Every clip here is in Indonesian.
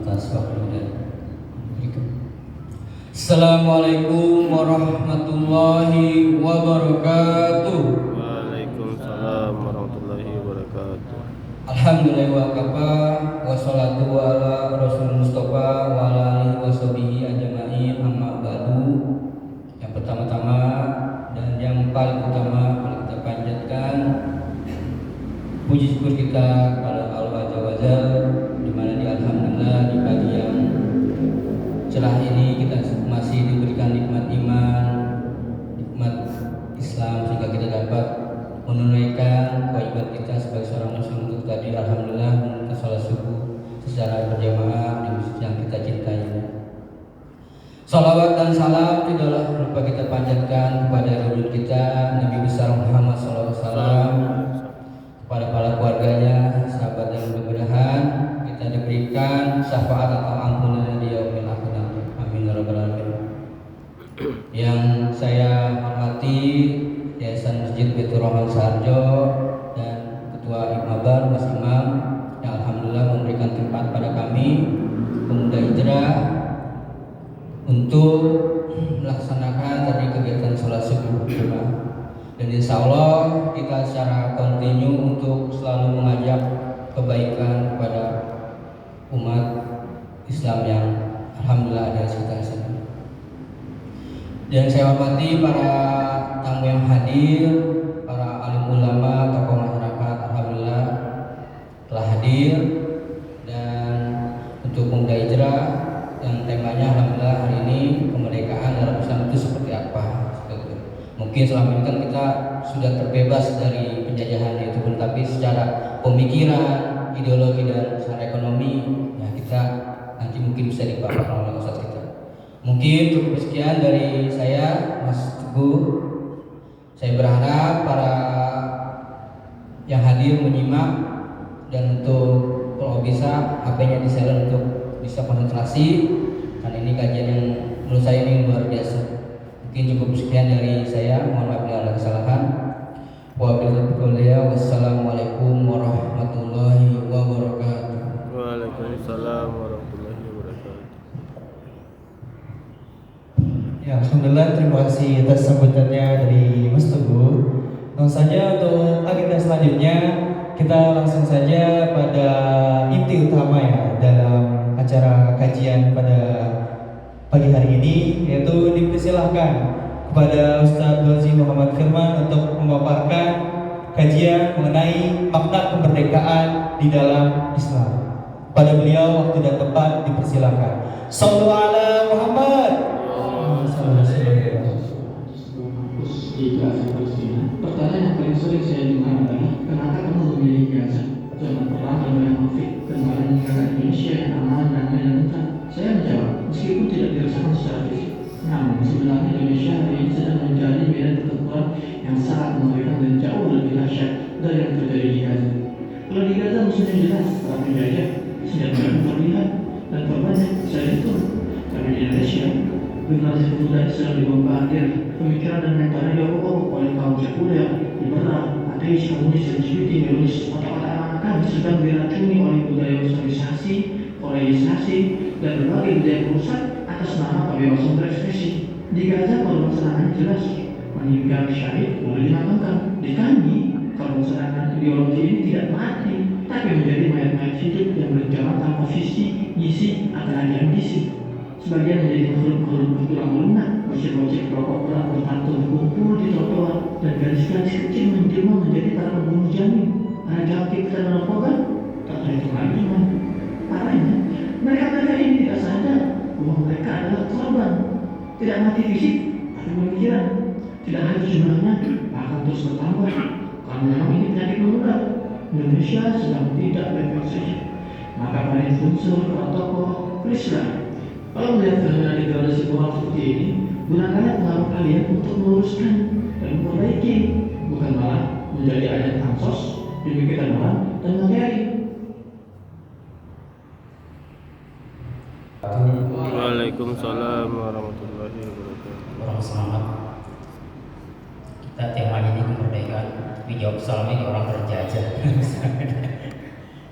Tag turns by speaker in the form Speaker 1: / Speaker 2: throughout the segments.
Speaker 1: atas waktu dan berikut. Assalamualaikum warahmatullahi wabarakatuh.
Speaker 2: Waalaikumsalam warahmatullahi wabarakatuh.
Speaker 1: Alhamdulillah wa kafa wassalatu ala rasul mustafa wa ala alihi washabihi ajmain amma ba'du. Yang pertama-tama dan yang paling utama mari kita panjatkan puji syukur kita kepada Allah Azza wa Jalla, di mana di alhamdulillah di pagi yang cerah ini kita masih diberikan nikmat iman, nikmat Islam, sehingga kita dapat menunaikan kewajiban kita sebagai seorang muslim untuk tadi alhamdulillah menunaikan salat subuh secara berjamaah di masjid yang kita cintai. Salawat dan salam tidaklah lupa kita panjatkan kepada rasul kita Nabi besar Muhammad SAW, kepada para keluarganya, sahabat yang mudah-mudahan kita diberikan syafaat atau ampunan di yaumil akhir. Amin ya rabbal alamin. Yang saya hormati Yayasan Masjid Baitur Rahman Sarjo dan Ketua Imabar Mas Imam yang alhamdulillah memberikan tempat pada kami pemuda hijrah untuk melaksanakan tadi kegiatan sholat subuh berjamaah. Dan insya Allah kita secara kontinu untuk selalu mengajak kebaikan kepada umat Islam yang alhamdulillah ada di sekitar sini. Dan saya hormati para tamu yang hadir, para alim ulama, tokoh masyarakat, alhamdulillah telah hadir. Dan untuk pemuda hijrah yang temanya alhamdulillah hari ini kemerdekaan dalam Islam itu seperti apa. Mungkin selama ini kan kita sudah terbebas dari penjajahan itu pun, tapi secara pemikiran, ideologi dan secara ekonomi ya kita nanti mungkin bisa dipaparkan oleh ustaz kita. Mungkin cukup sekian dari saya, Mas Teguh. Saya berharap para yang hadir menyimak dan untuk kalau bisa HP-nya di-silent untuk bisa konsentrasi karena ini kajian yang menurut saya ini luar biasa. Mungkin cukup sekian dari saya, mohon maaf bila ada kesalahan. Wassalamualaikum warahmatullahi wabarakatuh.
Speaker 2: Waalaikumsalam warahmatullahi wabarakatuh.
Speaker 3: Ya, alhamdulillah, terima kasih atas sambutannya dari Mas Teguh. Langsung saja untuk agenda selanjutnya kita langsung saja pada inti utama ya dalam acara kajian pada pagi hari ini, yaitu dipersilahkan kepada Ustaz Ghazi Muhammad Firman untuk memaparkan kajian mengenai makna kemerdekaan di dalam Islam. Pada beliau waktu dan tempat dipersilahkan. Shallu ala Muhammad.
Speaker 4: Pertanyaan yang paling sering saya dengar adalah kenapa kamu memilih Gaza? Jangan pernah bermain munafik dan malah meninggalkan Indonesia yang aman, damai dan tentram. Saya menjawab, meskipun tidak dirasakan secara fisik, namun sebenarnya Indonesia hari ini sedang menjadi medan pertempuran yang sangat mengerikan dan jauh lebih dahsyat dari yang terjadi di Gaza. Kalau di Gaza musuhnya jelas, para penjajah, senjata yang terlihat dan korbannya saya itu. Tapi di Indonesia, generasi pemuda sedang dibombardir, pemikiran dan mentalnya diobok-obok oleh kaum sekuler, liberal, ateis, komunis, LGBT, teroris. Otak-otak anak kami sedang diracuni oleh budaya islamisasi, polarisasi, dan berbagai budaya perusak atas nama kebebasan berekspresi. Di Gaza korban serangan jelas, meninggal syahid boleh dimakamkan. Di kami, korban serangan ideologi ini tidak mati, tapi menjadi mayat-mayat hidup yang berjalan tanpa visi, misi, apalagi ambisi. Sebagian menjadi makhluk-makhluk bertulang lunak, bocil-bocil perokok berat bertato berkumpul di trotoar, dan gadis-gadis kecil menjelma menjadi para pembunuh janin. Para jakip dan narkoba tak terhitung lagi man. Parahnya, mereka ini tidak sadar bahwa mereka adalah korban. Tidak mati fisik, tapi pemikiran. Tidak hanya jumlahnya, bahkan terus bertambah. Karena memang ini penyakit menular. Indonesia sedang tidak baik-baik saja. Maka banyak unsur tokoh Islam. Kalau melihat fenomena degradasi moral seperti ini, gunakanlah pengaruh kalian untuk meluruskan dan memperbaiki, bukan malah menjadi ajang pansos demi kebenaran dan materi.
Speaker 2: Waalaikumsalam warahmatullahi wabarakatuh.
Speaker 1: Orang semangat. Kita temanya ini kemerdekaan, tapi jawab salamnya orang terjajah.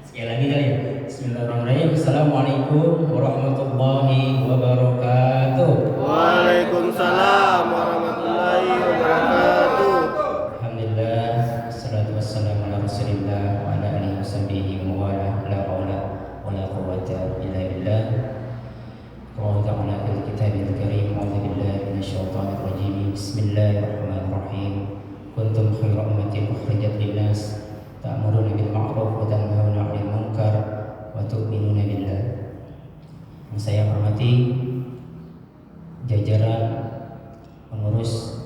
Speaker 1: Sekali lagi kali ya. Bismillahirrahmanirrahim. Assalamualaikum warahmatullahi wabarakatuh.
Speaker 2: Waalaikumsalam warahmatullahi wabarakatuh.
Speaker 1: Alhamdulillah, assalatu wassalamu ala rasulillah wa ala alihi washabihi wa wala la haula wa la quwwata illa billah. Qala ta'ala fil kitabil karim, a'udzu billahi minasyaitonir rajim. Bismillahirrahmanirrahim. Kuntum khairu ummatin ukhrijat lin-nas ta'muruna bil ma'ruf wa tanhauna 'anil munkar wa tu'minuna billah. Yang saya hormati jajaran pengurus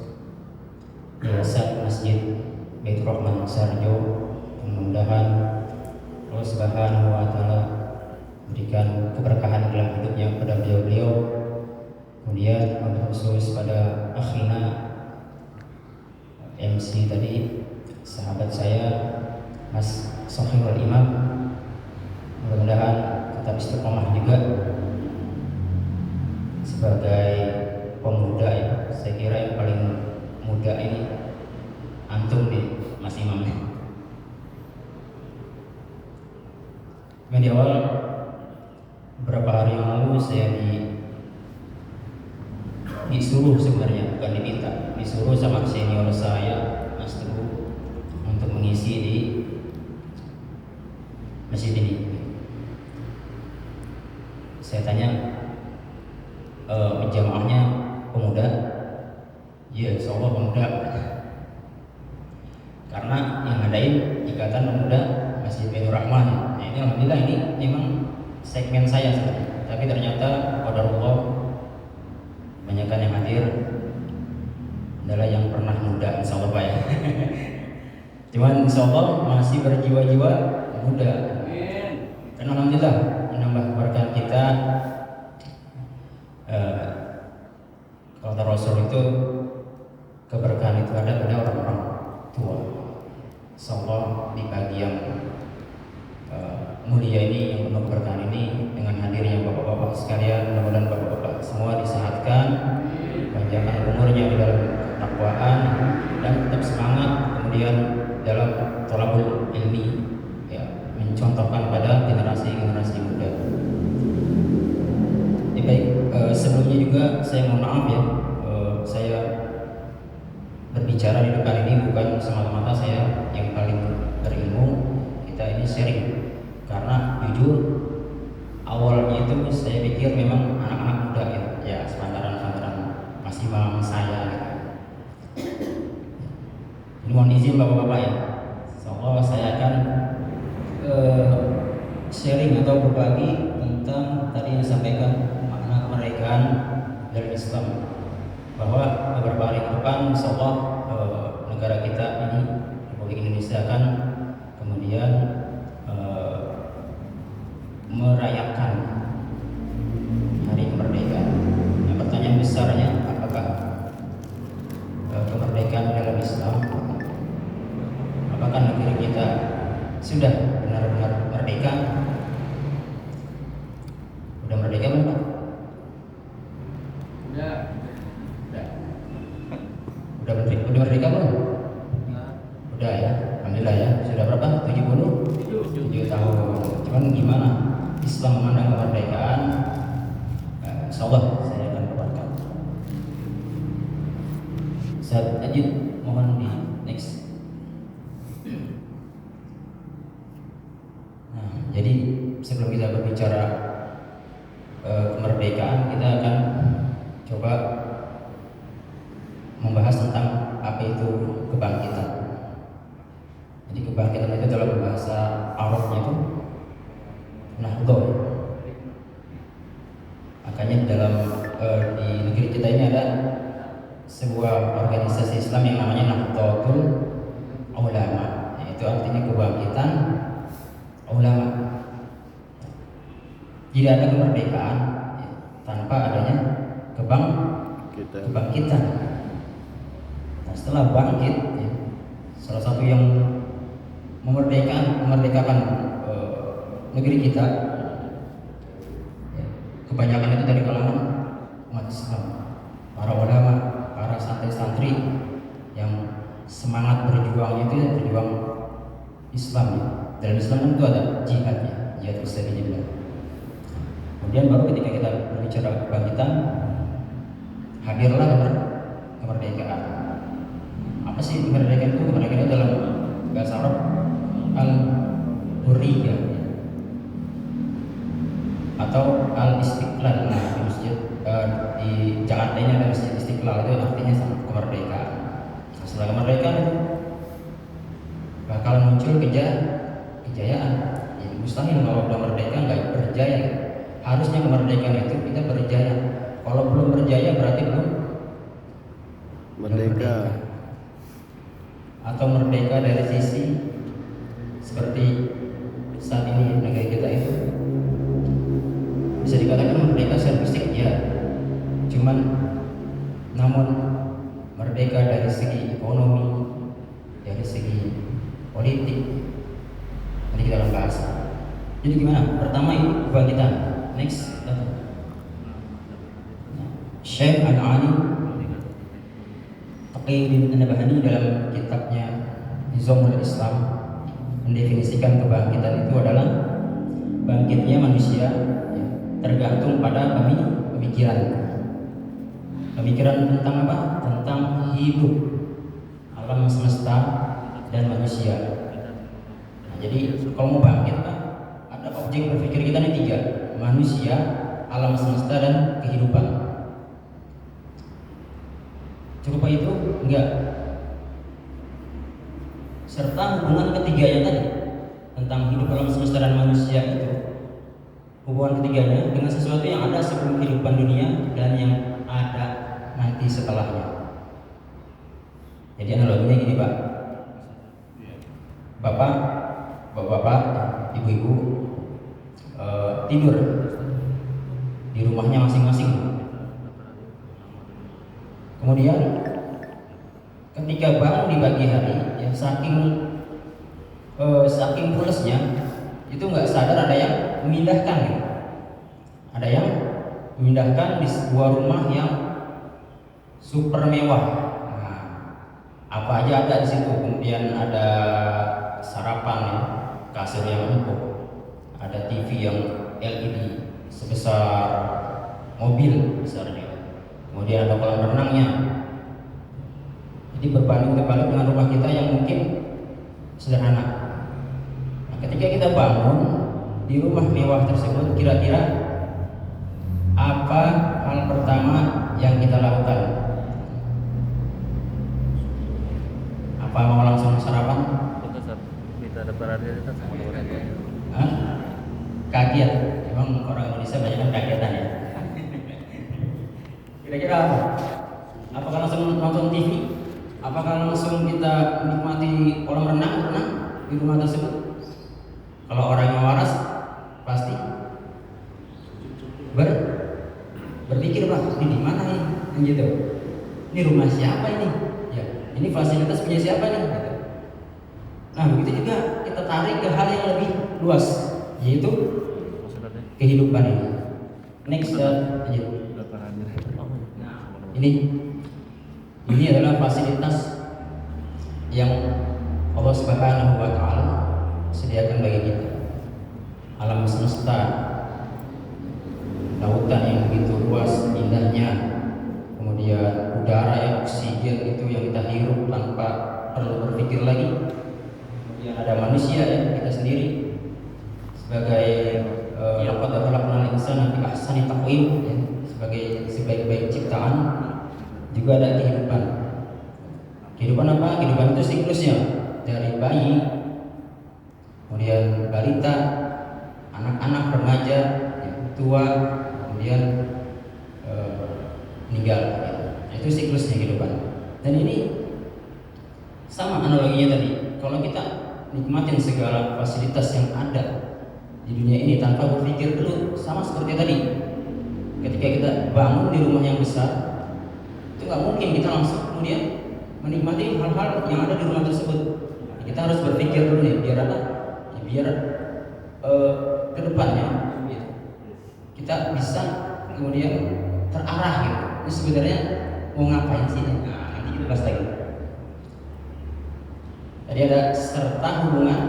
Speaker 1: Yayasan Masjid Baitur Rahman Sarjo, mudah-mudahan Allah Subhanahu wa taala berikan keberkahan dalam hidupnya kepada beliau-beliau. Kemudian khusus pada akhina MC tadi, sahabat saya Mas Sohibul Imam, mudah-mudahan tetap istiqomah juga sebagai pemuda ya. Saya kira yang paling muda ini antum nih Mas Imam. Di awal beberapa hari yang lalu saya disuruh, sebenarnya bukan diminta, disuruh sama senior saya Mas Teguh untuk mengisi di masjid ini. Saya tanya, jamaahnya pemuda? Ya, insyaallah pemuda. Karena yang ngadain Ikatan Pemuda Masjid Baitur Rahman. Nah, ini alhamdulillah ini memang segmen saya sebenarnya. Tapi ternyata qadarullah kebanyakan yang hadir adalah yang pernah muda, insyaallah Pak ya. Cuman insyaallah masih berjiwa-jiwa muda. Dan alhamdulillah menambah keberkahan kita. Kata Rasul itu keberkahan itu ada pada orang-orang tua. Insyaallah di pagi yang mulia ini, yang penuh keberkahan ini, dengan hadirnya bapak-bapak sekalian, mudah-mudahan bapak-bapak semua disehatkan, panjangkan umurnya di dalam ketakwaan dan tetap semangat kemudian dalam thalabul ilmi ya, mencontohkan pada generasi-generasi muda. Ya, baik, sebelumnya juga saya mohon maaf ya, saya berbicara di depan ini bukan semata-mata saya yang paling berilmu. Kita ini sharing karena jujur awalnya itu saya pikir memang anak-anak muda gitu ya, sepantaran Mas Imam saya gitu. Ini mohon izin bapak-bapak ya, soalnya saya akan sharing atau berbagi tentang tadi yang disampaikan makna kemerdekaan dari Islam, bahwa beberapa hari ke depan insyaallah negara kita ini Republik Indonesia akan kemudian merayakan hari kemerdekaan. Nah, pertanyaan besarnya, apakah kemerdekaan dalam Islam, apakah negeri kita sudah benar-benar merdeka? Udah merdeka belum Pak? Udah merdeka belum? Udah ya, alhamdulillah ya. Sudah berapa? 7 tahun. Cuman gimana Islam memandang kemerdekaan? Insyaallah saya akan keluarkan. Ustaz Ajid, mohon di next. Nah, jadi sebelum kita berbicara kemerdekaan, kita akan coba membahas tentang apa itu kebangkitan. Jadi kebangkitan itu dalam bahasa Arabnya itu nahdoh. Makanya dalam di negeri kita ini ada sebuah organisasi Islam yang namanya Nahdlatul Ulama. Itu artinya kebangkitan ulama. Tidak ada kemerdekaan tanpa adanya kebangkitan. Nah, setelah bangkit, ya, salah satu yang memerdekakan negeri kita, ya, kebanyakan itu dari kalangan umat Islam, para ulama, para santri-santri yang semangat berjuangnya itu berjuang Islam. Ya. Dalam Islam itu ada jihadnya. jihad fisabilillah. Kemudian baru ketika kita berbicara kebangkitan, hadirlah kemerdekaan. Apa sih kemerdekaan itu? Kemerdekaan itu dalam bahasa Arab al-hurriyah atau al-istiqlal. Nah, di masjid di Jakarta ini ada masjid Istiqlal, itu artinya sama kemerdekaan. Setelah kemerdekaan itu bakalan muncul kejayaan. Jadi mustahil kalau udah merdeka nggak berjaya. Harusnya kemerdekaan itu kita berjaya. Kalau belum berjaya berarti belum
Speaker 2: Merdeka.
Speaker 1: Atau merdeka dari sisi seperti saat ini negara kita itu bisa dikatakan merdeka secara fisik ya, cuman namun merdeka dari segi ekonomi, dari segi politik, nanti kita akan bahas. Jadi gimana? Pertama itu kebangkitan. Next, Syekh Al-Ali Taqiyuddin An-Nabhani dalam kitabnya Nizamul Islam mendefinisikan kebangkitan itu adalah bangkitnya manusia tergantung pada pemikiran tentang apa? Tentang hidup, alam semesta dan manusia. Nah, jadi kalau mau bangkit Pak, ada objek berpikir kita ini 3: manusia, alam semesta dan kehidupan. Cukup itu? Enggak. Serta hubungan ketiganya tadi tentang hidup, alam semesta dan manusia itu, hubungan ketiganya dengan sesuatu yang ada sebelum kehidupan dunia dan yang ada nanti setelahnya. Jadi analoginya gini Pak, bapak, ibu-ibu tidur di rumahnya masing-masing. Kemudian ketika bangun di pagi hari, ya saking pulesnya itu nggak sadar ada yang memindahkan, gitu. Ada yang memindahkan di sebuah rumah yang super mewah. Nah, apa aja ada di situ. Kemudian ada sarapan, ya, kasur yang empuk, ada TV yang LED sebesar mobil besarnya. Kemudian ada kolam renangnya. Jadi berbanding terbalik dengan rumah kita yang mungkin sederhana. Nah, ketika kita bangun di rumah mewah tersebut, kira-kira apa hal pertama yang kita lakukan? Apa mau langsung sarapan?
Speaker 2: Kita ada berada sama orang.
Speaker 1: Hah? Kaget. Emang orang Indonesia banyak kan kagetan ya. Kira-kira apa? Apakah langsung nonton TV? Apakah langsung kita menikmati kolam renang di rumah tersebut? Kalau orang yang waras pasti berpikir Pak, ini di mana nih? Gitu. Ini rumah siapa ini? Ya, ini fasilitas punya siapa nih? Gitu. Nah, begitu juga kita tarik ke hal yang lebih luas, yaitu kehidupan ini. Next aja. Ini adalah fasilitas yang Allah Subhanahu wa Ta'ala sediakan bagi kita. Alam semesta, lautan yang begitu luas indahnya, kemudian udara yang oksigen itu yang kita hirup tanpa perlu berpikir lagi. Kemudian ada manusia ya, kita sendiri sebagai laqad khalaqnal insana fi ahsani taqwim, ya, sebagai sebaik-baik ciptaan. Juga ada kehidupan. Kehidupan apa? Kehidupan itu siklusnya dari bayi, kemudian balita, anak-anak, remaja, tua, kemudian meninggal. Itu siklusnya kehidupan. Dan ini sama analoginya tadi. Kalau kita nikmatin segala fasilitas yang ada di dunia ini tanpa berpikir dulu, sama seperti tadi. Ketika kita bangun di rumah yang besar, itu nggak mungkin kita langsung kemudian menikmati hal-hal yang ada di rumah tersebut. Kita harus berpikir dulu nih, biar apa? Ya, biar ke depannya gitu, kita bisa kemudian terarah gitu. Ini sebenarnya mau ngapain sih? Nah, nanti kita bahas lagi. Tadi ada serta hubungan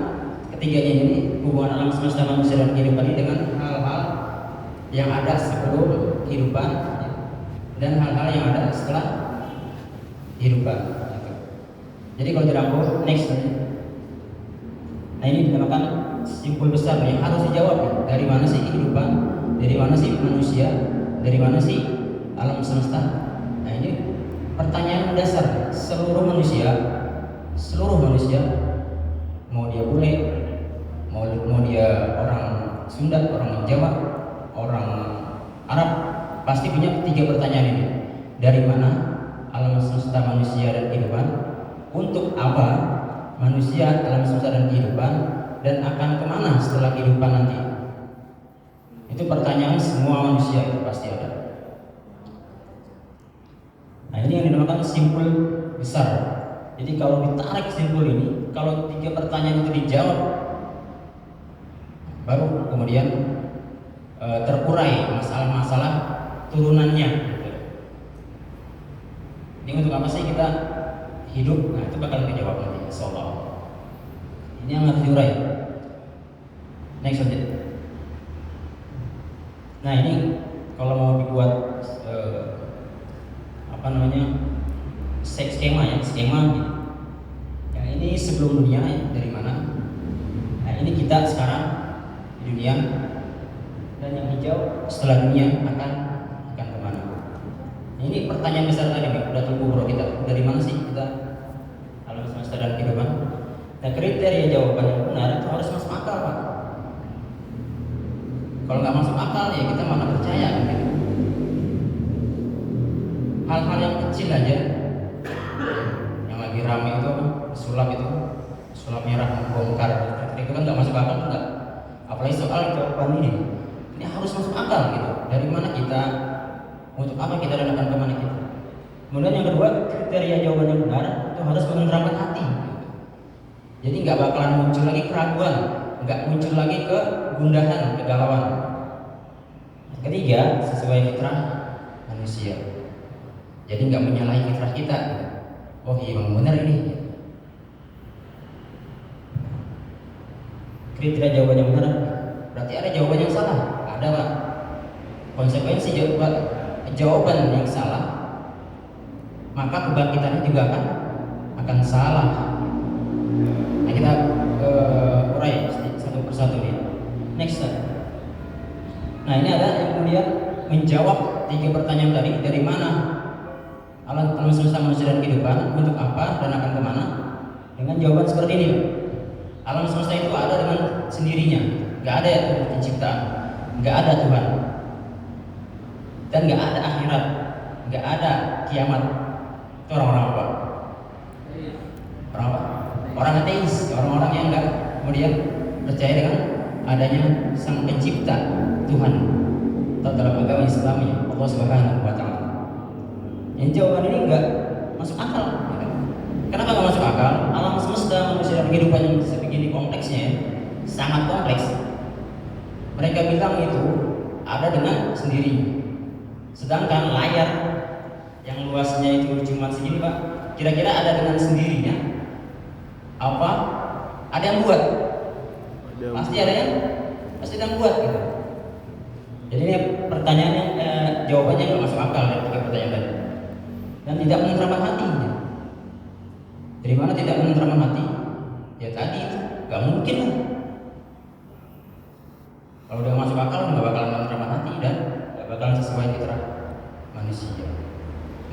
Speaker 1: ketiganya ini, hubungan alam semesta manusia dan kehidupan ini dengan hal-hal yang ada sebelum kehidupan dan hal-hal yang ada setelah kehidupan. Jadi kalau dirangkum, next. Nah ini dinamakan simpul besar yang harus dijawab. Dari mana sih kehidupan? Dari mana sih manusia? Dari mana sih alam semesta? Nah ini pertanyaan mendasar seluruh manusia, mau dia bule, mau dia orang Sunda, orang Jawa, orang Arab, pasti punya 3 pertanyaan ini. Dari mana alam semesta manusia dan kehidupan? Untuk apa manusia, alam semesta dan kehidupan? Dan akan kemana setelah kehidupan nanti? Itu pertanyaan semua manusia, itu pasti ada. Nah ini yang dinamakan simpul besar. Jadi kalau ditarik simpul ini, kalau 3 pertanyaan itu dijawab, baru kemudian terurai masalah-masalah turunannya. Ini untuk apa sih kita hidup? Nah itu bakal dijawab nanti, insyaallah. Ini yang harus diurai. Next subject. Nah ini kalau mau dibuat skema gitu. Yang ini sebelum dunia ya, dari mana? Nah ini kita sekarang di dunia, dan yang hijau setelah dunia akan kemana? Nah, ini pertanyaan besar tadi nih, udah kubro kita. Dari mana sih kita alam semesta dan kehidupan? Nah kriteria jawaban yang benar itu harus masuk akal, Pak. Kalau nggak masuk akal ya kita mana percaya gitu. Hal-hal yang kecil aja, yang lagi rame itu sulap merah membongkar, itu kan nggak masuk akal, enggak. Apalagi soal jawaban ini harus masuk akal gitu. Dari mana kita, untuk apa kita, dan akan kemana kita. Kemudian yang kedua, kriteria jawaban yang benar itu harus menenteramkan hati. Jadi nggak bakalan muncul lagi keraguan, nggak muncul lagi kegundahan, kegalauan. Ketiga, sesuai fitrah manusia. Jadi nggak menyalahi fitrah kita. Oh iya, memang benar ini. Kriteria jawaban yang benar, berarti ada jawaban yang salah. Ada, Pak. Konsekuensi jawaban yang salah, maka kebangkitannya juga akan salah. Nah kita urai satu persatu nih. Next. Nah ini ada yang kemudian menjawab 3 pertanyaan tadi. Dari mana alam semesta manusia dan kehidupan? Untuk apa dan akan kemana? Dengan jawaban seperti ini. Alam semesta itu ada dengan sendirinya, nggak ada yang penciptaan, nggak ada Tuhan, dan nggak ada akhirat, nggak ada kiamat. Itu orang-orang apa? Orang apa? Orang ateis, orang-orang yang nggak kemudian percaya dengan adanya sang pencipta, Tuhan, atau dalam agama Islam ya, Allah Subhanahu wa Ta'ala. Yang jawaban ini nggak masuk akal. Kenapa nggak masuk akal? Alam semesta manusia dan kehidupan yang sebegini kompleksnya, sangat kompleks. Mereka bilang itu ada dengan sendiri. Sedangkan layar yang luasnya itu cuma segini, Pak, kira-kira ada dengan sendirinya apa? Ada yang buat? Pasti ada yang buat gitu. Jadi ini pertanyaannya, jawabannya nggak masuk akal dari 3 pertanyaan tadi, dan tidak menenteramkan hatinya. Dari mana tidak menenteramkan hati? Ya tadi itu, nggak mungkin lah. Kalau udah masuk akal nggak bakalan menenteramkan hati dan nggak bakalan sesuai fitrah manusia.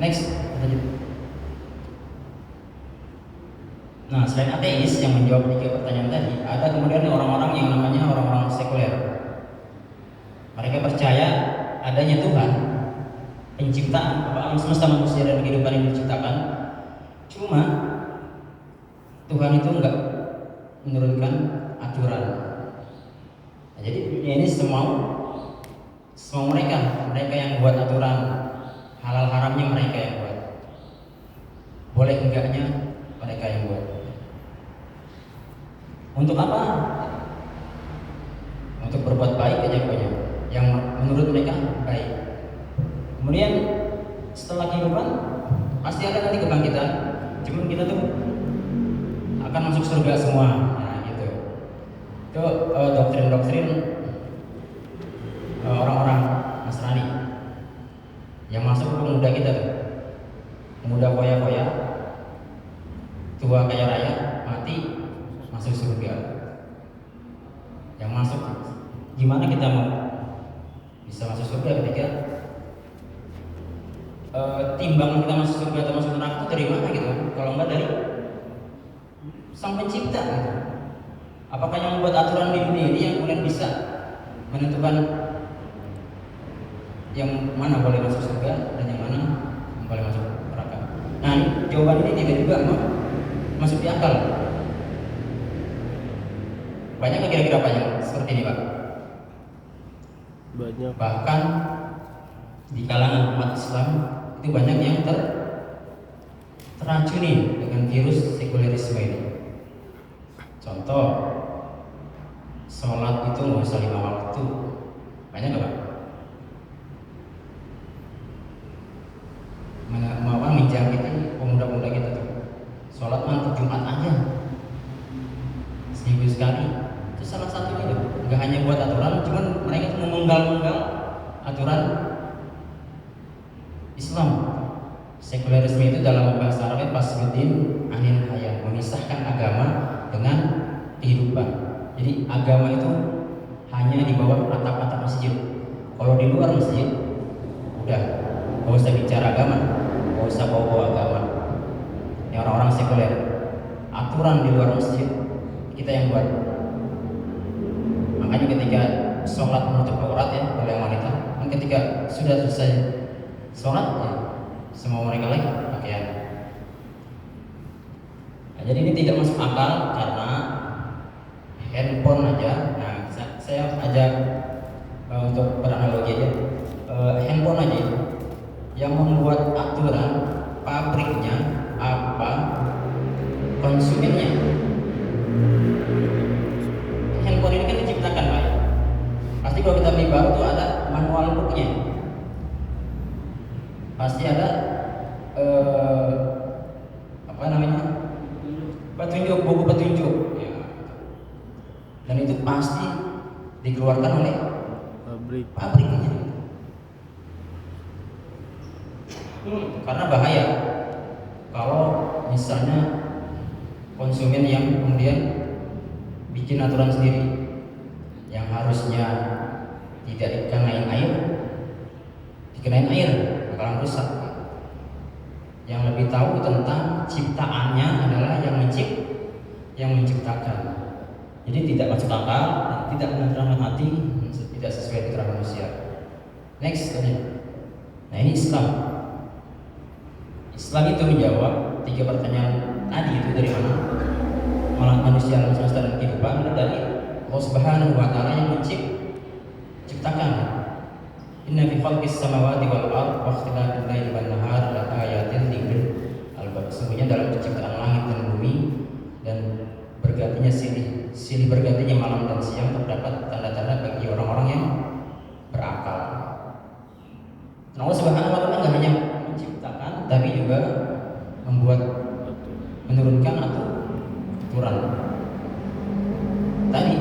Speaker 1: Next, lanjut. Nah, selain ateis yang menjawab 3 pertanyaan tadi, ada kemudian orang-orang yang namanya orang-orang sekuler. Mereka percaya adanya Tuhan, penciptaan, alam semesta manusia dan kehidupan yang diciptakan. Cuma Tuhan itu enggak menurunkan aturan. Nah, jadi dunia ini semua mereka yang buat aturan. Halal haramnya mereka yang buat. Boleh enggaknya mereka yang buat. Untuk apa? Untuk berbuat baik aja pokoknya, yang menurut mereka baik. Kemudian setelah kehidupan pasti ada nanti kebangkitan. Cuman kita tuh akan masuk surga semua. Nah gitu. Itu doktrin-doktrin orang-orang Nasrani yang masuk ke pemuda kita tuh. Pemuda foya-foya, tua kaya raya, mati masuk surga. Yang masuk, gimana kita mau bisa masuk surga ketika timbangan kita masuk surga atau masuk neraka itu dari mana gitu? Kalau enggak dari Sang Pencipta gitu. Apakah yang membuat aturan di dunia ini yang kemudian bisa menentukan yang mana boleh masuk surga dan yang mana boleh masuk neraka? Nah, jawaban ini tidak juga masuk di akal. Banyak kira-kira apa yang seperti ini, Pak?
Speaker 2: Banyak.
Speaker 1: Bahkan di kalangan umat Islam itu banyak yang teracuni dengan virus sekulerisme ini. Contoh, sholat itu nggak usah 5 waktu. Banyak nggak, Pak? Mau menjangkiti pemuda-pemuda kita tuh. Sholat mah Jumat aja, seminggu sekali. Itu salah satunya tuh. Nggak hanya buat aturan, cuman mereka tuh memenggal-menggal aturan Islam. Sekulerisme itu dalam bahasa Arab fasbudin anil hayat, memisahkan agama dengan kehidupan. Jadi agama itu hanya di bawah atap-atap masjid. Kalau di luar masjid, udah gak usah bicara agama, gak usah bawa agama. Ini orang-orang sekuler. Aturan di luar masjid kita yang buat. Makanya ketika sholat menutup aurat ya oleh wanita, dan ketika sudah selesai sholat ya semua mereka lagi pakaian. Nah, jadi ini tidak masuk akal karena handphone aja. Nah, saya ajak untuk beranalogi aja. Handphone aja yang membuat aturan pabriknya apa, konsumennya. Handphone ini kan diciptakan, Pak. Pasti kalau kita beli baru tuh ada manual booknya. Pasti ada buku petunjuk ya. Dan itu pasti dikeluarkan oleh pabriknya. Karena bahaya kalau misalnya konsumen yang kemudian bikin aturan sendiri yang harusnya tidak dikenain air bakalan rusak. Yang lebih tahu tentang ciptaannya adalah yang menciptakan. Jadi tidak masuk akal, tidak menenteramkan hati, tidak sesuai fitrah manusia. Next tadi. Nah, ini Islam. Islam itu menjawab 3 pertanyaan tadi itu dari mana? Malah manusia alam semesta dan kehidupan dari Allah Subhanahu wa taala yang menciptakan. Inna fi khalqis samawati wal ardh wa ikhtilafil laili wan nahar la ayatin liulil albab. Sesungguhnya dalam penciptaan langit dan bumi dan bergantinya silih bergantinya malam dan siang terdapat tanda-tanda bagi orang-orang yang berakal. Allah Subhanahu wa taala enggak hanya menciptakan tapi juga menurunkan aturan. Tadi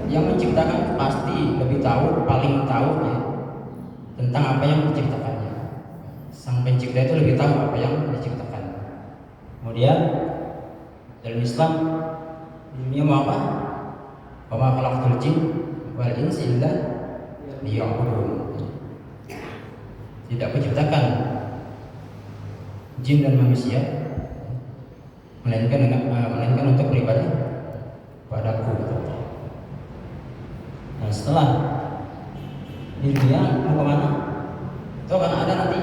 Speaker 1: yang menciptakan pasti lebih tahu, paling tahu ya tentang apa yang diciptakannya. Sang pencipta itu lebih tahu apa yang diciptakan. Kemudian dalam Islam dunia mau apa? Wa ma khalaqtul jin wal insa illa liya'budun. Tidak kuciptakan jin dan manusia melainkan untuk beribadah padaku. Nah, setelah di dunia mau kemana? Itu akan ada nanti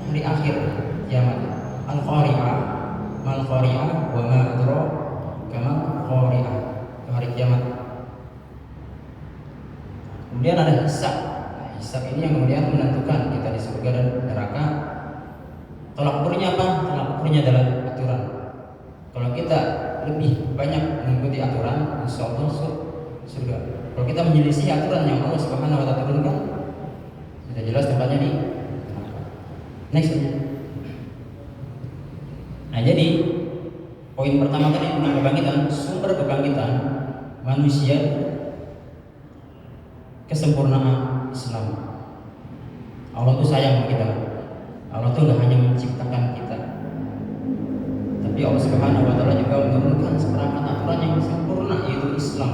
Speaker 1: hari akhir kiamat. Al-Qari'ah, mal Qari'ah, wa ma adraka mal Qari'ah. Itu hari kiamat. Kemudian ada hisab. Nah, hisab ini yang kemudian menentukan kita di surga dan neraka. Tolak ukurnya apa? Tolak ukurnya adalah aturan. Kalau kita lebih banyak mengikuti aturan, insyaallah surga. Kalau kita menyelisih aturan yang Allah Subhanahu wa taala turunkan, sudah jelas tempatnya di neraka. Next. Nah, jadi poin pertama tadi tentang kebangkitan, sumber kebangkitan manusia kesempurnaan Islam. Allah tuh sayang sama kita. Allah tuh nggak hanya menciptakan kita, tapi Allah Subhanahu wa Ta'ala juga menurunkan seperangkat aturan yang sempurna, yaitu Islam.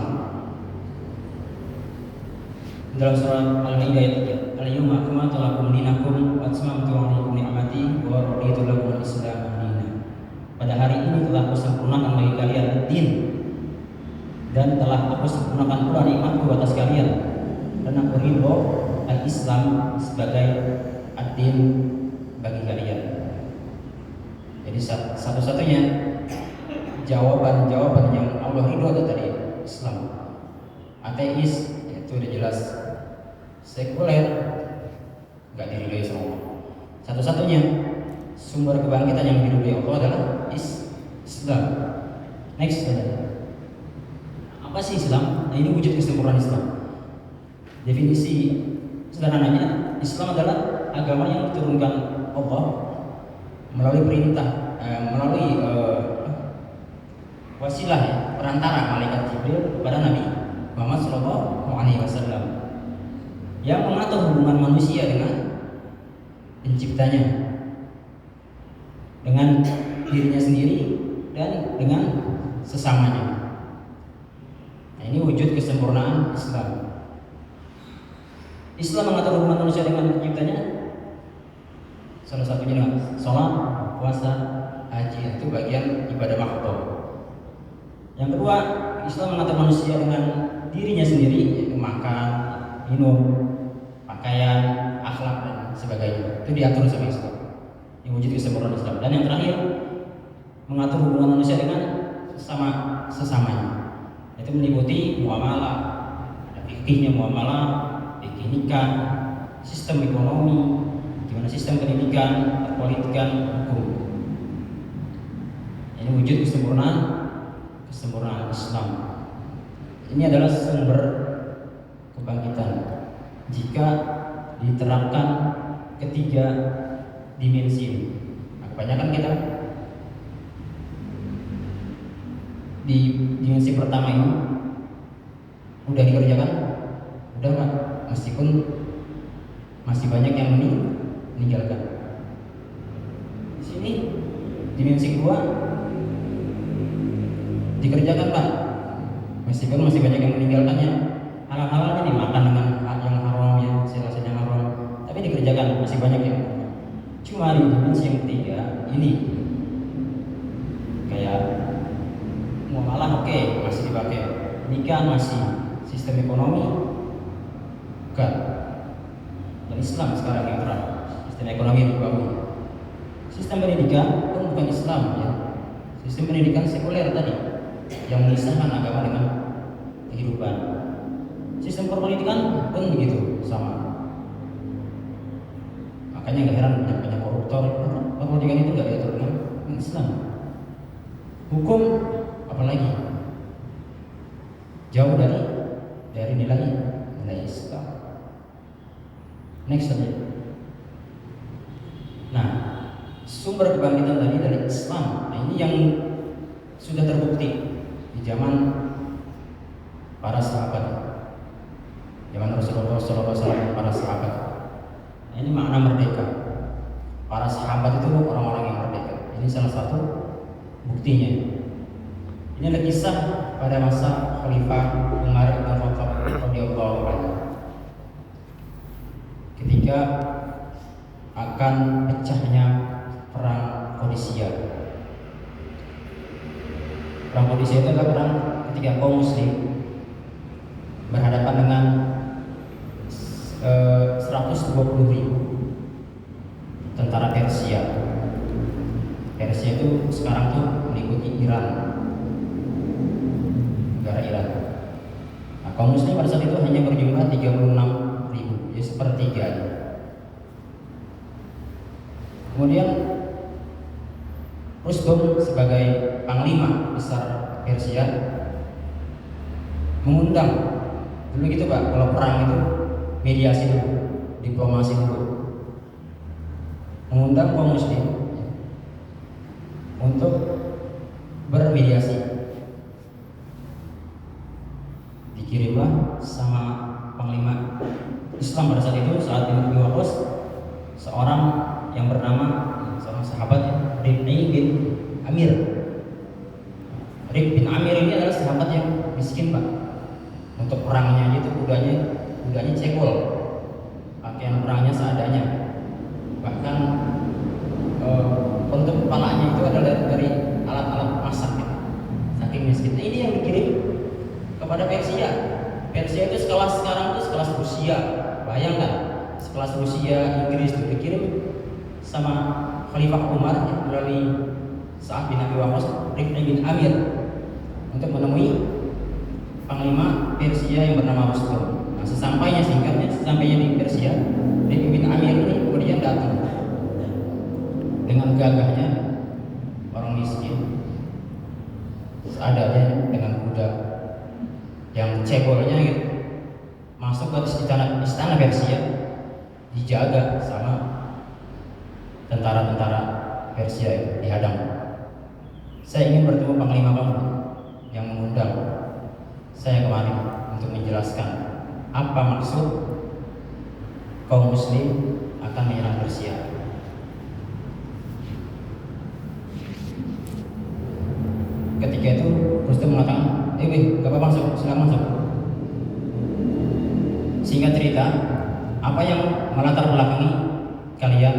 Speaker 1: Dalam surah Al-Maidah ayat 3, Al-yawma akmaltu lakum dinakum wa atmamtu 'alaikum ni'mati wa raditu lakum al-Islam dinan. Pada hari ini telah aku sempurnakan bagi kalian din, dan telah aku sempurnakan pula nikmatku atas kalian, dan aku ridho al-Islam sebagai ad-din bagi kalian. Jadi satu-satunya jawaban yang Allah ridho itu tadi Islam. Ateis itu udah jelas, sekuler nggak diridhoi sama Allah. Satu-satunya sumber kebangkitan yang diridhoi Allah adalah Islam. Next, apa sih Islam? Nah, ini wujud kesempurnaan Islam. Definisi sederhananya, Islam adalah agama yang diturunkan Allah melalui perintah, melalui wasilah ya, perantara malaikat Jibril kepada Nabi Muhammad SAW, yang mengatur hubungan manusia dengan penciptanya, dengan dirinya sendiri dan dengan sesamanya. Nah, ini wujud kesempurnaan Islam. Islam mengatur hubungan manusia dengan penciptanya, salah satunya dengan sholat, puasa, haji, itu bagian ibadah makhluk. Yang kedua, Islam mengatur manusia dengan dirinya sendiri, yaitu makan, minum, pakaian, akhlak dan sebagainya. Itu diatur sama Islam. Ini wujud kesempurnaan Islam. Dan yang terakhir, mengatur hubungan manusia dengan sesamanya. Itu meliputi muamalah, ada fikihnya muamalah, fikih nikah, sistem ekonomi, gimana sistem pendidikan, perpolitikan, hukum. Ini wujud kesempurnaan Islam. Ini adalah sumber kebangkitan jika diterapkan ketiga dimensi. Nah, kebanyakan kita di dimensi pertama ini udah dikerjakan, udah nggak, meskipun masih banyak yang meninggalkan. Di sini dimensi kedua dikerjakan Pak, meskipun masih banyak yang meninggalkannya. Halal-halalnya dimakan dengan yang haram, yang hasil-hasilnya haram, tapi dikerjakan masih banyak yang. Cuma di dimensi yang ketiga ini kayak muamalah oke, masih dipakai, nikah masih, sistem ekonomi bukan. Dan Islam sekarang yang terakhir, sistem ekonomi dibangun. Sistem pendidikan pun bukan Islam ya. Sistem pendidikan sekuler tadi yang memisahkan agama dengan kehidupan. Sistem perpolitikan pun begitu, sama. Makanya nggak heran banyak koruptor. Perpolitikan itu nggak diatur dengan Islam. Hukum apalagi jauh dari nilai Islam. Next saja. Nah, sumber kebangkitan tadi dari Islam. Nah, ini yang sudah terbukti di zaman para sahabat, zaman Rasulullah SAW, para sahabat. Nah, ini makna merdeka. Para sahabat itu orang-orang yang merdeka. Ini salah satu buktinya. Ini adalah kisah pada masa Khalifah Umar bin Khattab radhiyallahu anhu, ketika akan pecahnya perang Qadisiyah. Perang Qadisiyah itu adalah perang ketika kaum muslim berhadapan dengan 120.000 tentara Persia. Persia itu sekarang tuh meliputi Iran, negara Iran. Nah, kaum muslim pada saat itu hanya berjumlah 36.000, ya sepertiga. Kemudian Rustum sebagai panglima besar Persia mengundang, dulu gitu Pak, kalau perang itu mediasi dulu, diplomasi dulu, mengundang kaum muslim untuk bermediasi. dikirimlah sama panglima Islam pada saat itu, saat Ibn Abi Waqqas, seorang yang bernama, seorang sahabat ya, Rib'i bin Amir. Rib bin Amir ini adalah sahabat yang miskin Pak. Untuk perangnya itu kudanya cebol, pakaian perangnya seadanya. Bahkan untuk kepalanya itu adalah dari alat-alat masak gitu. Saking miskin. Ini yang dikirim kepada Persia. Persia itu sekelas sekarang itu sekelas Rusia. Bayangkan, sekelas Rusia, Inggris itu dikirim sama Khalifah Umar melalui Sa'ad bin Abi Waqqas, Rib'i bin Amir untuk menemui panglima Persia yang bernama Rustum. Nah, sesampainya di Persia, Rib'i bin Amir ini kemudian datang dengan gagahnya orang miskin, seadanya dengan kuda yang cebolnya gitu, masuk ke istana Persia, dijaga sama tentara-tentara Persia itu, dihadang. Saya ingin bertemu panglima kamu yang mengundang saya kemari untuk menjelaskan apa maksud kaum muslim akan menyerang Persia. Ketika itu Rustum mengatakan, gak apa-apa masuk, silakan masuk. Singkat cerita, apa yang melatar belakangi kalian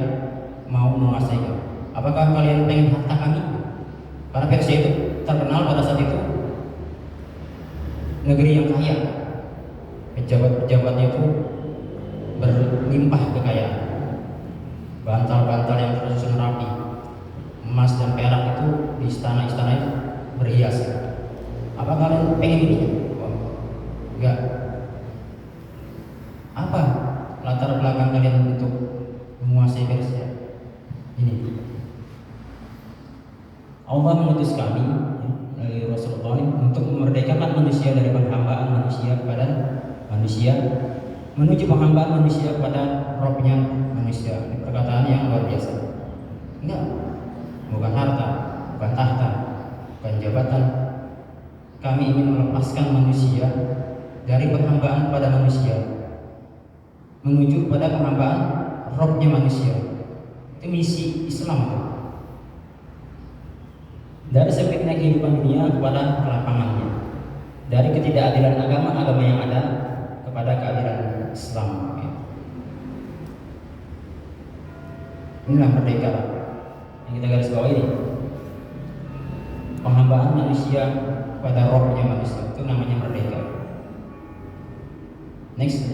Speaker 1: mau menguasai kami? Apakah kalian pengen harta kami? Karena Persia itu terkenal pada saat itu negeri yang kaya, pejabat-pejabatnya itu berlimpah kekayaan, bantal-bantal yang tersusun rapi, emas dan perak itu di istana-istana itu berhias. Apa kalian pengen ini? Enggak. Apa latar belakang kalian untuk menguasai Persia? Ini Allah mengutus kami dari Rasulullah untuk memerdekakan manusia dari penghambaan manusia kepada manusia, menuju penghambaan manusia kepada Robnya manusia. Ini perkataan yang luar biasa. Enggak, bukan harta, bukan tahta, bukan jabatan. Kami ingin melepaskan manusia dari penghambaan pada manusia, menuju pada penghambaan Robnya manusia. Itu misi Islam. Dari sempitnya kehidupan dunia kepada kelapangannya, dari ketidakadilan agama yang ada kepada keadilan Islam. Inilah merdeka yang kita garis bawah ini. Penghambaan manusia pada rohnya manusia, itu namanya merdeka. Next.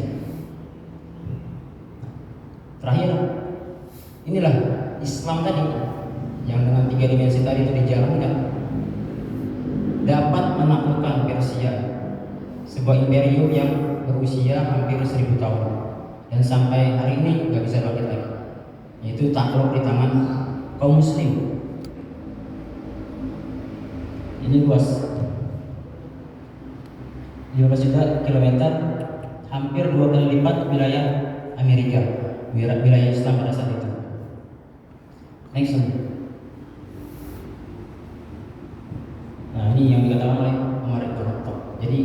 Speaker 1: Terakhir, inilah Islam tadi yang dengan 3 dimensi tadi itu dijalankan, dapat menaklukkan Persia, sebuah imperium yang berusia hampir 1000 tahun dan sampai hari ini nggak bisa bangkit lagi. Itu takluk di tangan kaum muslim. Ini luas 15 juta kilometer, hampir 2 kali lipat wilayah Amerika, wilayah Islam pada saat itu. Next. Nah, ini yang dikatakan oleh Umar bin Khattab. Jadi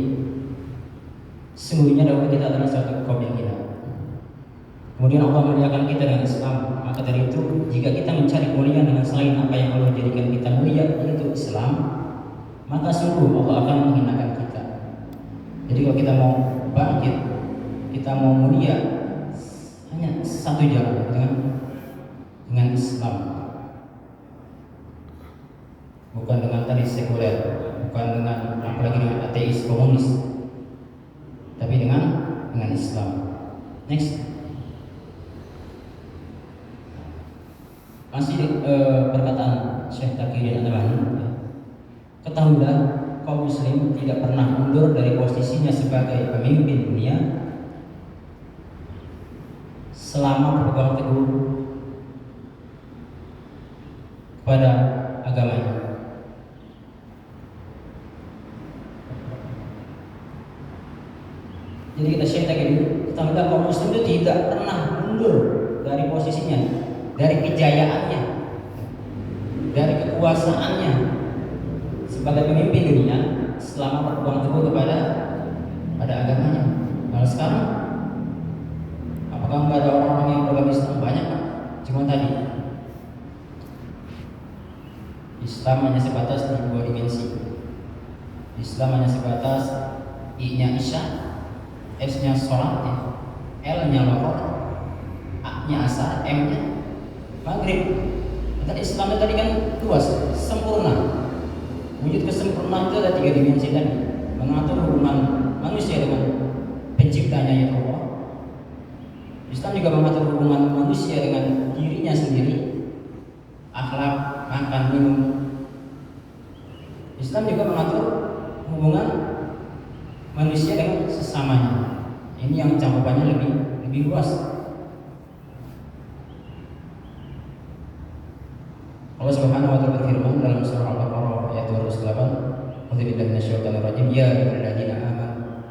Speaker 1: sesungguhnya dahulu kita adalah suatu kaum yang hina. Kemudian Allah muliakan kita dengan Islam. Maka dari itu, jika kita mencari kemuliaan dengan selain apa yang Allah jadikan kita mulia, yaitu Islam, maka sungguh Allah akan menghinakan kita. Jadi kalau kita mau bangkit, kita mau mulia, hanya satu jalan, dengan Islam. Bukan dengan tadi sekuler, bukan dengan apalagi dengan ateis, komunis, tapi dengan Islam. Next. Masih perkataan Syekh Taqiyuddin Al-Albani. Ketahuilah, kaum muslim tidak pernah mundur dari posisinya sebagai pemimpin dunia selama berpegang teguh kepada agamanya. Jadi kita share lagi dulu, ketahuilah kaum muslim itu tidak pernah mundur dari posisinya, dari kejayaannya, dari kekuasaannya sebagai pemimpin dunia selama berpegang teguh kepada ada agamanya. Kalau sekarang apakah nggak ada orang-orang yang beragama Islam? Banyak Pak. Cuma tadi Islam hanya sebatas di dua dimensi. Islam hanya sebatas I-nya Isya, S-nya sholat, L-nya lohor, A-nya asar, M-nya maghrib. Tadi Islam tadi kan luas, sempurna. Wujud kesempurnaan itu ada tiga dimensi tadi, mengatur hubungan manusia dengan penciptanya yaitu Allah. Islam juga mengatur hubungan manusia dengan dirinya sendiri, akhlak, makan, minum. Islam juga mengatur hubungan manusia dengan sesamanya. Ini yang cakupannya lebih luas. Allah Subhanahu wa taala berfirman dalam surah Al-Baqarah ayat 208, "A'udzu billahi minasyaitonir rajim, ya ayyuhalladzina amanu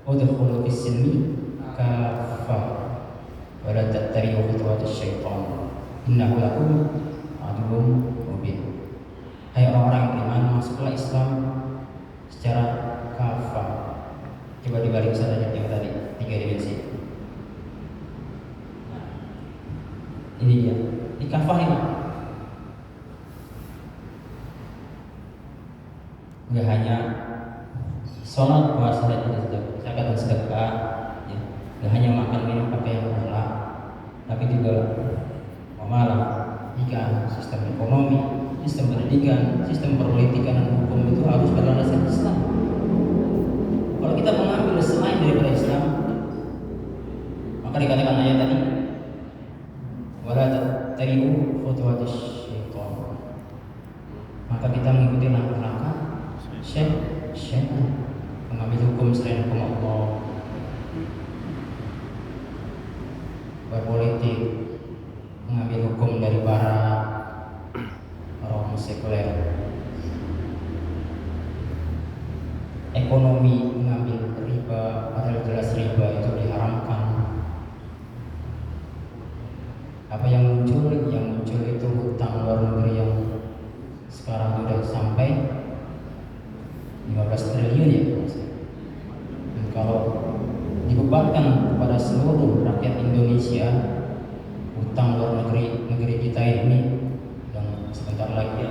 Speaker 1: udkhulu fis-silmi kaffah wa la tattabi'u khutuwatis syaitan innahu lakum aduwwun mubin." Hai orang-orang yang beriman, masuklah Islam secara kafah. Coba dibalik saja yang tadi, tiga dimensi. Ini dia, di kafah ini nggak hanya sholat, puasa, zakat dan sedekah, ya. Nggak hanya makan minum pakai yang halal, tapi juga muamalah, ikan, sistem ekonomi, sistem pendidikan, sistem perpolitikan dan hukum itu harus berlandaskan Islam. Kalau kita mengambil selain daripada Islam, maka dikatakan ayat tadi, wala tattabi'u khutuwatis syaitan. Maka kita mengikuti langkah-langkah syaitan, mengambil hukum selain hukum Allah, berpolitik, mengambil hukum dari barat, orang sekuler, ekonomi, mengambil riba, padahal jelas riba itu diharamkan. Apa yang muncul? Yang muncul itu hutang luar negeri yang sekarang sudah sampai 15 triliun ya. Dan kalau dibebankan kepada seluruh rakyat Indonesia, hutang luar negeri kita ini, dan sebentar lagi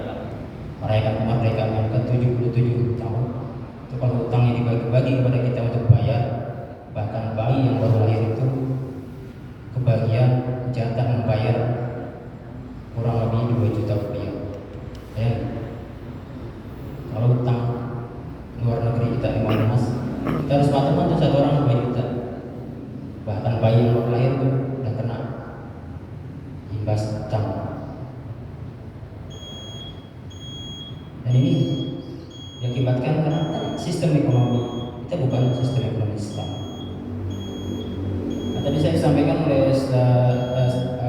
Speaker 1: merayakan kemerdekaan yang ke-77 tahun, itu kalau hutangnya dibagi-bagi kepada kita untuk bayar, bahkan bayi yang baru lahir itu kebagian jatah membayar kurang lebih 2 juta rupiah. Ya. Kalau hutang luar negeri kita 15, kita harus patungan tuh satu orang 2 juta. Bahkan bayi yang baru lahir tuh udah kena imbas hutang. Dan ini diakibatkan karena sistem ekonomi kita bukan sistem ekonomi Islam. Nah, tadi saya sampaikan oleh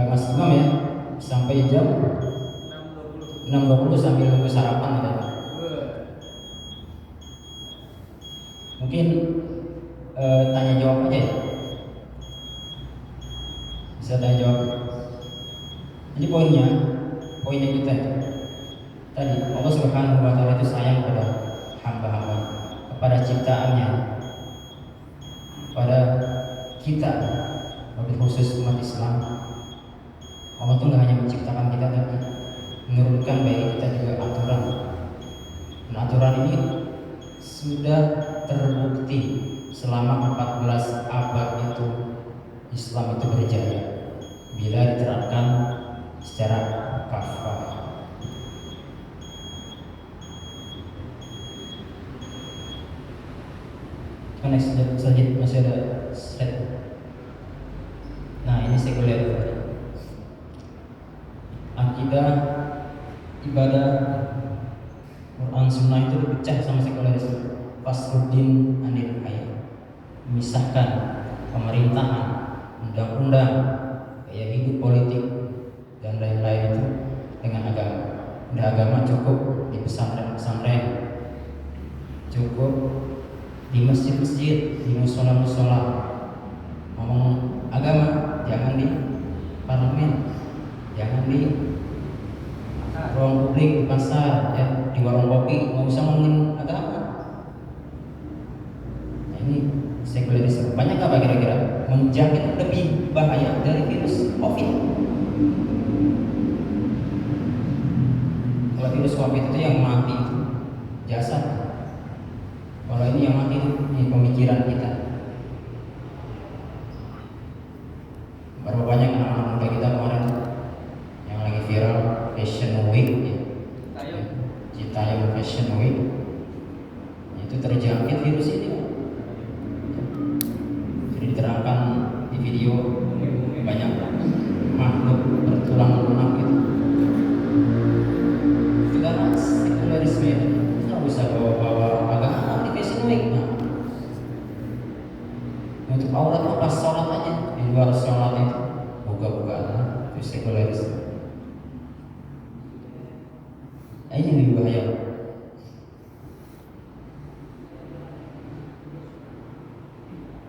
Speaker 1: Mas Imam ya, sampai jam 6.20 sambil nunggu sarapan ada. Mungkin tanya jawab aja ya. Bisa tanya jawab. Jadi poinnya kita itu tadi, Allah Subhanahu wa taala itu sayang pada hamba-hamba, kepada ciptaannya, pada kita, wabil khusus umat Islam. Allah itu nggak hanya menciptakan kita, tapi menurunkan bagi kita juga aturan. Dan aturan ini sudah terbukti selama 14 abad itu Islam itu berjaya bila diterapkan secara kafah. Next saja masih ada slide. Nah ini sekuler. Akidah, ibadah, Quran Sunnah itu dipecah sama sekulerisme. Fasruddin anil hayat, memisahkan pemerintahan, undang-undang, gaya hidup politik dan lain-lain itu dengan agama. Udah agama cukup di pesantren-pesantren, cukup di masjid-masjid, di musola-musola. Ngomong agama jangan di parlemen, jangan di ruang publik, di pasar, ya, di warung kopi, nggak usah ngomongin agama. Nah, ini menjangkit lebih bahaya dari virus COVID. Kalau virus COVID itu yang mati itu jasad. Kalau ini yang mati itu di pemikiran kita. Berapa banyak anak-anak muda kita kemarin yang lagi viral Fashion Week ya. Citayam Fashion Week itu terjangkit virus ini. Jadi diterangkan di video banyak makhluk bertulang lunak gitu. Itu karena sekularisme nggak bisa bawa agama di Fashion Week. Nah, untuk aurat pas sholat aja, di luar sholat itu buka-bukaan itu sekularisme. Ini lebih bahaya.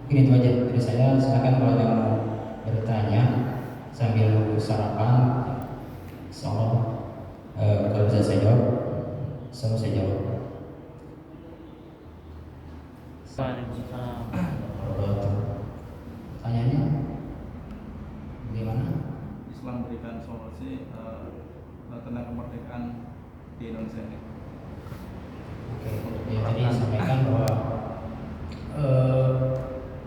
Speaker 1: Ini itu aja dari saya. Silakan kalau ada yang mau bertanya sambil nunggu sarapan. Insyaallah kalau bisa saya jawab, semua saya jawab.
Speaker 2: Waalaikumsalam.
Speaker 1: Tanyanya gimana?
Speaker 5: Islam berikan solusi tentang kemerdekaan di Indonesia ini.
Speaker 1: Oke, ya, tadi sampaikan bahwa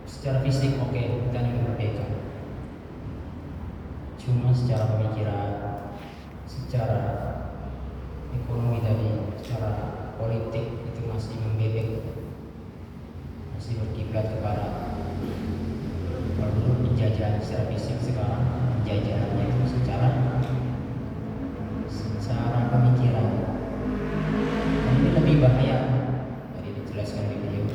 Speaker 1: secara fisik oke, kita ini merdeka. Cuma secara pemikiran, secara ekonomi tadi, secara politik itu masih membebek, masih berkiblat ke barat. Kalau dulu penjajahan secara fisik, sekarang penjajahannya itu secara pemikiran. Dan ini lebih bahaya dari dijelaskan di video.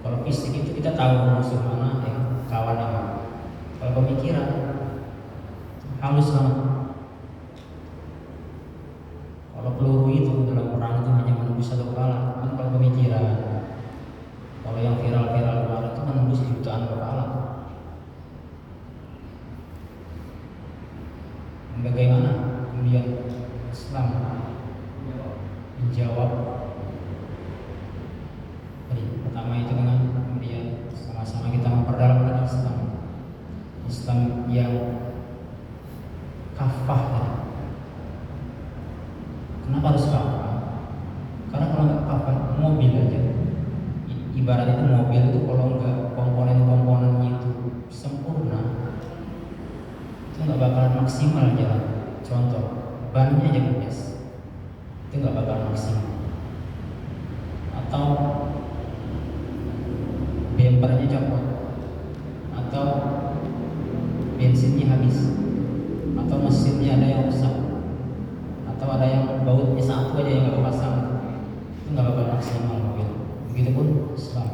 Speaker 1: Kalau fisik itu kita tahu musuh mana, yang kawan yang mana. Kalau pemikiran halus banget. Kalau peluru itu dalam perang itu hanya menembus satu kepala. Kan kalau pemikiran, kalau yang viral-viral kemarin itu menembus jutaan kepala. Bagaimana kemudian Islam menjawab tadi pertama itu dengan kemudian sama-sama kita memperdalam lagi Islam yang kafah tadi. Kenapa harus kafah? Karena kalau nggak kafah mobil aja, ibarat itu mobil itu kalau nggak komponen-komponennya itu sempurna, itu nggak bakalan maksimal jalan. Contoh, bannya aja kempes, itu nggak bakalan maksimal. Atau bempernya copot, atau bensinnya habis, atau mesinnya ada yang rusak, atau ada yang bautnya satu aja yang nggak kepasang, itu nggak bakalan maksimal mobil. Begitupun Islam.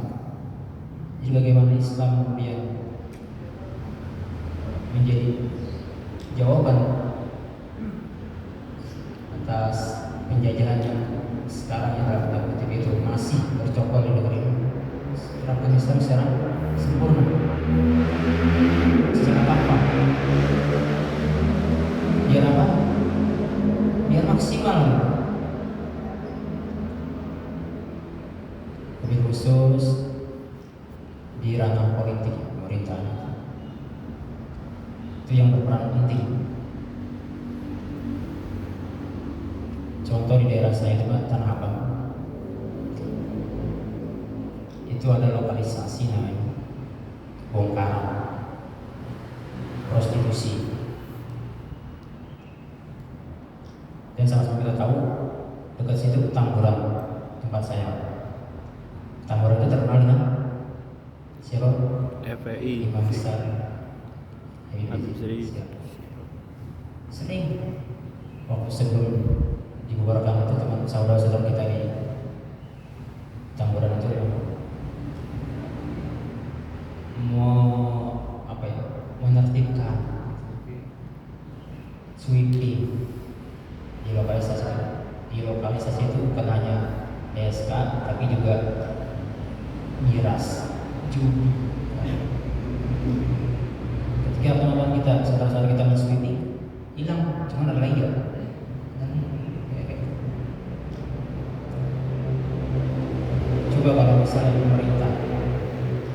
Speaker 1: Jadi bagaimana Islam kemudian menjadi jawaban atas penjajahan yang sekarang yang dalam tanda kutip itu masih bercokol di negeri ini. Terapkan Islam secara sempurna, secara apa? Biar apa? Biar maksimal. Lebih khusus di ranah politik pemerintahan. Itu yang berperan penting. Contoh di daerah saya itu Tanah Abang. Itu ada lokalisasi namanya bongkaran prostitusi. Dan sama-sama kita tahu dekat situ Tamburan tempat saya. Tamburan itu terkenal dengan siapa?
Speaker 2: FPI.
Speaker 1: Imam besar
Speaker 2: Habib Sri.
Speaker 1: Sering waktu sebelum dibubarkan itu teman saudara-saudara kita di Tamburan itu mau apa ya, menertibkan sweeping di lokalisasi itu bukan hanya PSK tapi juga miras, judi. Ketika teman-teman kita, saudara-saudara kita men-sweeping, hilang, cuma ada lagi ya. Coba kalau misalnya pemerintah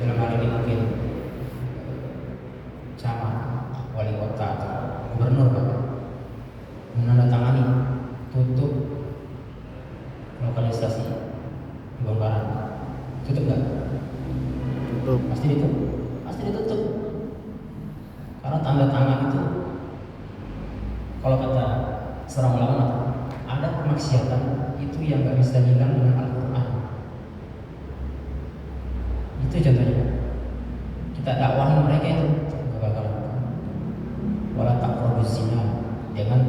Speaker 1: dalam hal ini mungkin
Speaker 6: camat, wali kota atau gubernur bahkan menandatangani tutup lokalisasi pembongkaran, tutup nggak?
Speaker 2: Tutup.
Speaker 6: Pasti ditutup, pasti ditutup. Karena tanda tangan itu, kalau kata seorang ulama, ada kemaksiatan itu yang nggak bisa hilang dengan Al-Quran. Itu contohnya. Kita dakwahin mereka itu nggak bakal. Wala taqrabuz zina, jangan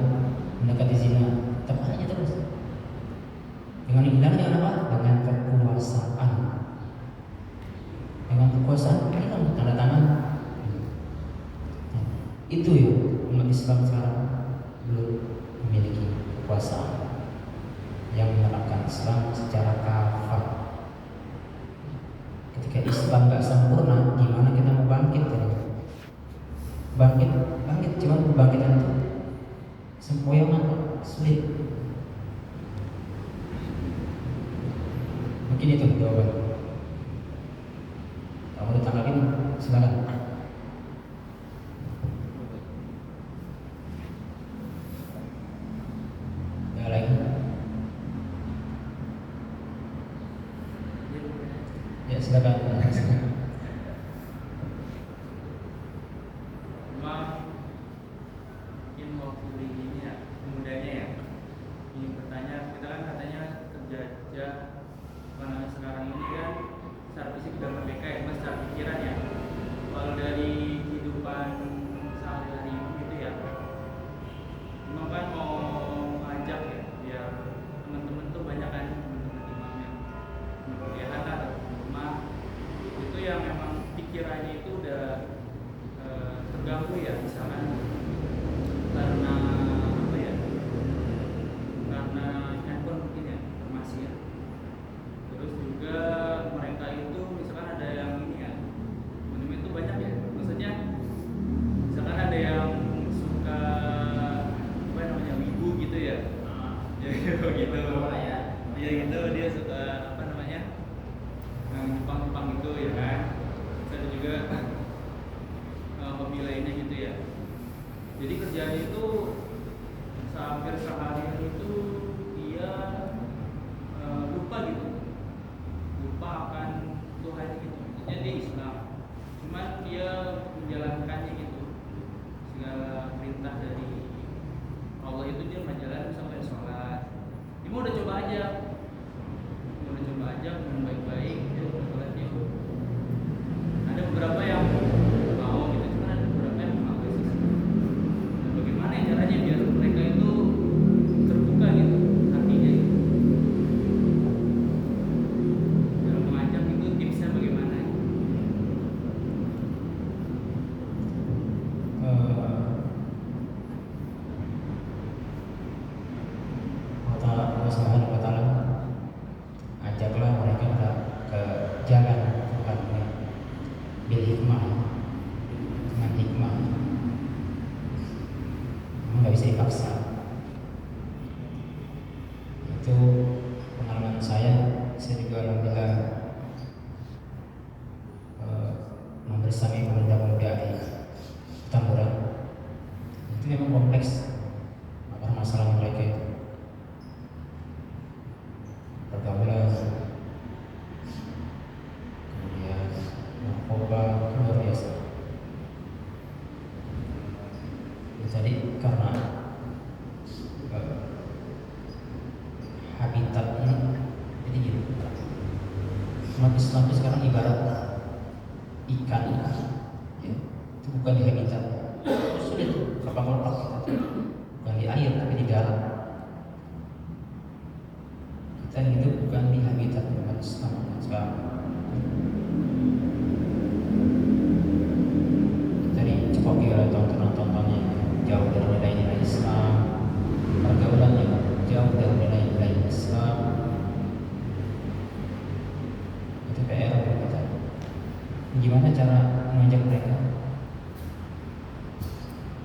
Speaker 6: mendekati zina, tetap aja terus. Dengan hilang dengan apa? Dengan kekuasaan. Dengan kekuasaan hilang tanda tangan. Itu ya umat Islam sekarang belum memiliki kekuasaan yang menerapkan Islam secara kafah. Ketika Islam nggak sempurna, gimana kita mau bangkit? Bangkit, cuma kebangkitan itu sempoyongan, sulit. Mungkin itu jawaban. Kalau ditanggapin, silakan. Ada lagi? Ya silakan.
Speaker 7: Mungkin waktu ini ya mudanya ya ingin bertanya, kita kan katanya kerja sekarang ini kan secara fisik sudah merdeka ya, mas, secara pikiran ya. Kalau dari kehidupan sehari-hari gitu ya, memang kan mau ngajak ya biar teman-teman tuh banyak kan, teman-teman imam yang kuliahan lah atau rumah itu yang memang pikirannya itu udah terganggu ya, misalkan karena apa ya, karena handphone mungkin ya, informasi ya. Terus juga mereka itu misalkan ada yang ini ya, teman-teman itu banyak ya, maksudnya misalkan ada yang suka apa namanya, wibu gitu ya, ya gitu ya gitu, dia suka apa namanya, Jepang gitu ya kan. Terus ada juga hobi lainnya gitu ya. Jadi kerjanya itu hampir sehari itu dia lupa gitu, lupa akan Tuhan gitu. Maksudnya dia Islam, cuman dia menjalankannya gitu, segala perintah dari Allah itu dia menjalankan sampai sholat. Dia mau udah coba aja dengan baik-baik, dia sholatnya. Ada beberapa yang mau gitu, cuman ada beberapa yang mau sih. Nah, bagaimana ya caranya biar mereka itu terbuka gitu hatinya gitu. Dalam mengajak itu tipsnya bagaimana?
Speaker 6: Allah Subhanahu wa Ta'ala, ajaklah mereka ke jalan Tuhan bil hikmah, dengan hikmah. Nggak bisa dipaksa. Itu pengalaman saya juga alhamdulillah membersamai pemuda-pemuda di Tamburan. Itu memang kompleks masalah mereka itu. Pergaulan, kemudian narkoba, luar biasa. Jadi karena habitatnya jadi gitu. Umat Islam itu sekarang ibarat ikan, ya. Itu bukan di habitat, sulit kelopak-kelopak, bukan di air tapi di darat. Kita hidup bukan di habitat umat Islam sekarang. Jadi cekoki oleh tontonan-tontonnya jauh dari nilai-nilai Islam, pergaulannya jauh dari nilai-nilai Islam. Itu PR bagi kita. Gimana cara mengajak mereka?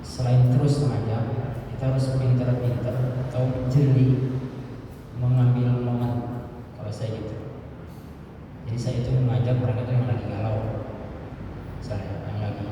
Speaker 6: Selain terus mengajak, kita harus pintar-pintar atau jeli mengambil momen. Kalau saya gitu, jadi saya itu mengajak mereka itu yang lagi galau, misalnya yang lagi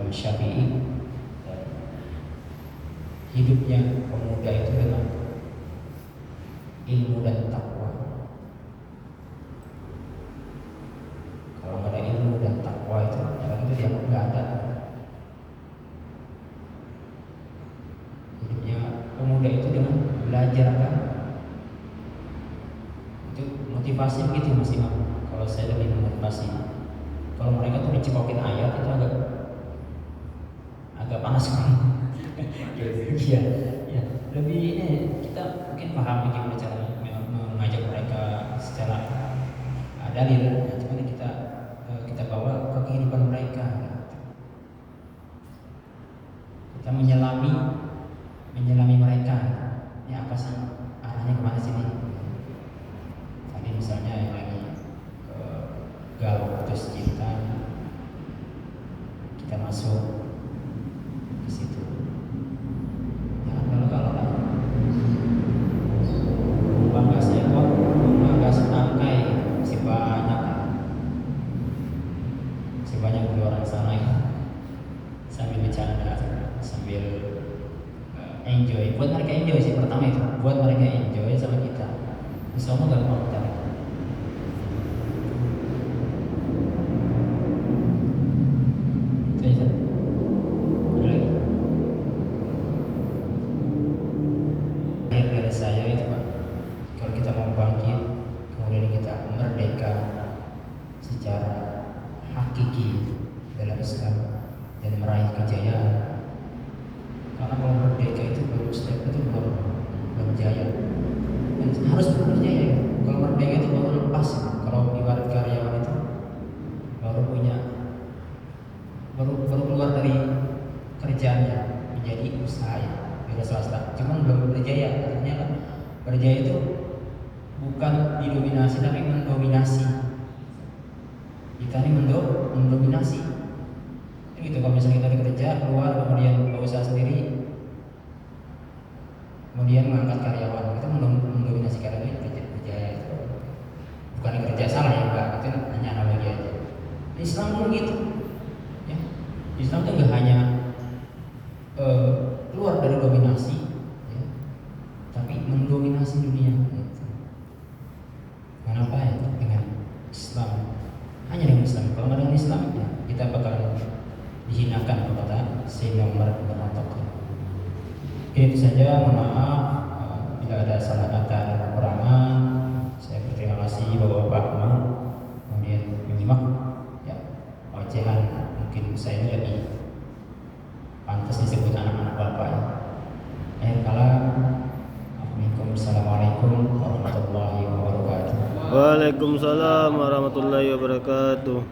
Speaker 6: Imam Syafi'i, hidupnya pemuda itu dengan ilmu dan takwa. Kalau nggak ada ilmu dan takwa itu, orang itu dianggap nggak ada. Hidupnya pemuda itu dengan belajar kan, itu motivasi begitu Mas Imam. Kalau saya lebih memotivasi, kalau mereka tuh dicekokin ayat itu agak panas kan. Iya, ya. Lebih ini kita mungkin paham bagaimana cara mengajak mereka secara dalil, cuma kita bawa ke kehidupan mereka. Kita menyelami mereka. Ini apa sih arahnya kemana sih nih? Tadi misalnya yang lagi galau putus cinta, kita masuk ke situ. Kalau bangga seekor, bangga setangkai, masih banyak di orang sana ya. Sambil bercanda, sambil enjoy. Buat mereka enjoy sih pertama itu, buat mereka enjoy sama kita. Insya Allah gampang kita. Dari saya itu Pak, kalau kita mau bangkit, kemudian kita merdeka secara hakiki dalam Islam dan meraih kejayaan. Karena kalau merdeka itu baru step itu belum jaya, dan harus berjaya. Kalau merdeka itu baru lepas. Kalau ibarat karyawan itu baru keluar dari kerjaannya menjadi usaha ya, wira swasta. Cuman belum berjaya. Artinya kan berjaya itu bukan didominasi tapi mendominasi. Kita ini mendominasi. Gitu, kalau misalnya kita kerja keluar kemudian berusaha sendiri, kemudian mengangkat karyawan, kita mendominasi karyawan itu berjaya itu. Bukan kerja salah ya, enggak, itu hanya analogi aja. Islam pun gitu. Ya. Islam itu enggak hanya keluar dari dominasi, ya, tapi mendominasi dunia. Gitu. Kenapa ya? Dengan Islam, hanya dengan Islam. Kalau nggak dengan Islam, ya, kita bakalan dihinakan kepada Sayyidina Umar bin Khattab. Itu saja, mohon maaf bila ada salah kata dan kekurangan. Saya berterima kasih Bapak-bapak kemudian menyimak ya, ocehan mungkin saya ini lebih pantas disebut anak-anak Bapak ya. Assalamualaikum warahmatullahi wabarakatuh.
Speaker 2: Waalaikumsalam warahmatullahi wabarakatuh.